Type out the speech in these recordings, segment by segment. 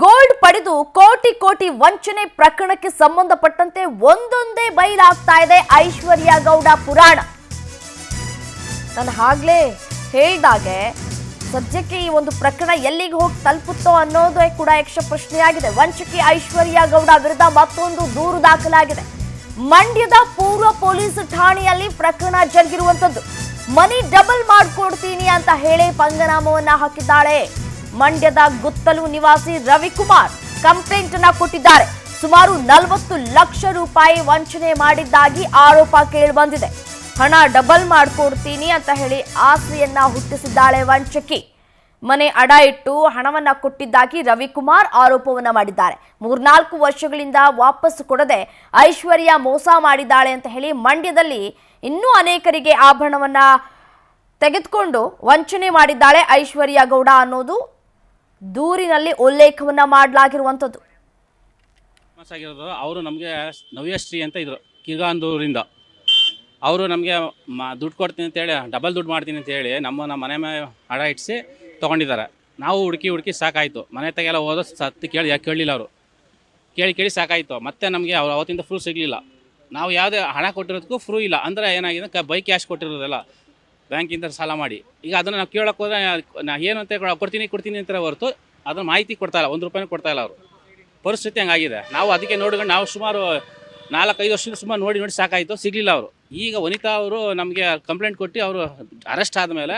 Gold ಪಡೆದು ಕೋಟಿ ಕೋಟಿ ವಂಚನೆ ಪ್ರಕರಣಕ್ಕೆ ಸಂಬಂಧಪಟ್ಟಂತೆ ಒಂದೊಂದೇ ಬಯಲಾಗ್ತಾ ಇದೆ ಐಶ್ವರ್ಯ ಗೌಡ ಪುರಾಣ. ನಾನು ಆಗ್ಲೇ ಹೇಳಿದಾಗೆ ಸದ್ಯಕ್ಕೆ ಈ ಒಂದು ಪ್ರಕರಣ ಎಲ್ಲಿಗೆ ಹೋಗಿ ತಲುಪುತ್ತೋ ಅನ್ನೋದೇ ಕೂಡ ಯಕ್ಷ ಪ್ರಶ್ನೆಯಾಗಿದೆ. ವಂಚಕಿ ಐಶ್ವರ್ಯ ಗೌಡ ವಿರುದ್ಧ ಮತ್ತೊಂದು ದೂರು ದಾಖಲಾಗಿದೆ. ಮಂಡ್ಯದ ಪೂರ್ವ ಪೊಲೀಸ್ ಠಾಣೆಯಲ್ಲಿ ಪ್ರಕರಣ ಜರುಗಿರುವಂತದ್ದು. ಮನಿ ಡಬಲ್ ಮಾಡ್ಕೊಡ್ತೀನಿ ಅಂತ ಹೇಳಿ ಪಂಗನಾಮವನ್ನ ಹಾಕಿದ್ದಾಳೆ. ಮಂಡ್ಯದ ಗುತ್ತಲು ನಿವಾಸಿ ರವಿಕುಮಾರ್ ಕಂಪ್ಲೇಂಟ್ ಅನ್ನ ಕೊಟ್ಟಿದ್ದಾರೆ. ಸುಮಾರು 40 ಲಕ್ಷ ರೂಪಾಯಿ ವಂಚನೆ ಮಾಡಿದ್ದಾಗಿ ಆರೋಪ ಕೇಳಿಬಂದಿದೆ. ಹಣ ಡಬಲ್ ಮಾಡ್ಕೊಡ್ತೀನಿ ಅಂತ ಹೇಳಿ ಆಸೆಯನ್ನ ಹುಟ್ಟಿಸಿದ್ದಾಳೆ ವಂಚಕಿ. ಮನೆ ಅಡ ಇಟ್ಟು ಹಣವನ್ನ ಕೊಟ್ಟಿದ್ದಾಗಿ ರವಿಕುಮಾರ್ ಆರೋಪವನ್ನ ಮಾಡಿದ್ದಾರೆ. 3-4 ವರ್ಷಗಳಿಂದ ವಾಪಸ್ ಕೊಡದೆ ಐಶ್ವರ್ಯ ಮೋಸ ಮಾಡಿದ್ದಾಳೆ ಅಂತ ಹೇಳಿ ಮಂಡ್ಯದಲ್ಲಿ ಇನ್ನೂ ಅನೇಕರಿಗೆ ಆಭರಣವನ್ನ ತೆಗೆದುಕೊಂಡು ವಂಚನೆ ಮಾಡಿದ್ದಾಳೆ ಐಶ್ವರ್ಯ ಗೌಡ ಅನ್ನೋದು ದೂರಿನಲ್ಲಿ ಉಲ್ಲೇಖವನ್ನ ಮಾಡಲಾಗಿರುವಂಥದ್ದು. ಅವರು ನಮಗೆ ನವ್ಯಶ್ರೀ ಅಂತ ಇದ್ರು ಕಿರ್ಗಾಂದೂರಿಂದ. ಅವರು ನಮಗೆ ದುಡ್ಡು ಕೊಡ್ತೀನಿ ಅಂತೇಳಿ ಡಬಲ್ ದುಡ್ಡು ಮಾಡ್ತೀನಿ ಅಂತೇಳಿ ನಮ್ಮ ಮನೆ ಮೇಲೆ ಹಣ ಇಟ್ಟಿಸಿ ತೊಗೊಂಡಿದ್ದಾರೆ. ನಾವು ಹುಡುಕಿ ಸಾಕಾಯಿತು. ಮನೆ ತೆಗೆಲ್ಲ ಹೋದೋ ಸತ್ತು ಕೇಳಲಿಲ್ಲ. ಅವರು ಕೇಳಿ ಸಾಕಾಯಿತು. ಮತ್ತೆ ನಮಗೆ ಅವ್ರು ಅವತ್ತಿಂದ ಫ್ರೂ ಸಿಗಲಿಲ್ಲ. ನಾವು ಯಾವುದೇ ಹಣ ಕೊಟ್ಟಿರೋದಕ್ಕೂ ಫ್ರೂ ಇಲ್ಲ. ಅಂದರೆ ಏನಾಗಿದೆ, ಬೈ ಕ್ಯಾಶ್ ಕೊಟ್ಟಿರೋದಲ್ಲ ಬ್ಯಾಂಕಿಂದ ಸಾಲ ಮಾಡಿ. ಈಗ ಅದನ್ನು ನಾವು ಕೇಳೋಕೆ ಹೋದ್ರೆ ಏನು ಅಂತ ಕೊಡ್ತೀನಿ ಅಂತಾರೆ ಹೊರತು ಅದನ್ನು ಮಾಹಿತಿ ಕೊಡ್ತಾಯಿಲ್ಲ. 1 ರೂಪಾಯಿನೂ ಕೊಡ್ತಾಯಿಲ್ಲ. ಅವರು ಪರಿಸ್ಥಿತಿ ಹಂಗಾಗಿದೆ. ನಾವು ಅದಕ್ಕೆ ನೋಡ್ಕೊಂಡು ನಾವು ಸುಮಾರು 4-5 ವರ್ಷದಿಂದ ಸುಮಾರು ನೋಡಿ ಸಾಕಾಯಿತು, ಸಿಗಲಿಲ್ಲ. ಅವರು ಈಗ ವನಿತಾ ಅವರು ನಮಗೆ ಕಂಪ್ಲೇಂಟ್ ಕೊಟ್ಟು ಅವರು ಅರೆಸ್ಟ್ ಆದಮೇಲೆ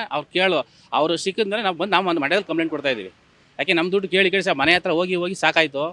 ಅವರು ಸಿಕ್ಕಿದ್ಮೇಲೆ ನಾವು ಮಂಡ್ಯದಲ್ಲಿ ಕಂಪ್ಲೇಂಟ್ ಕೊಡ್ತಾಯಿದ್ದೀವಿ. ಯಾಕೆ ನಮ್ಮ ದುಡ್ಡು ಕೇಳಿ ಮನೆ ಹತ್ರ ಹೋಗಿ ಸಾಕಾಯಿತು.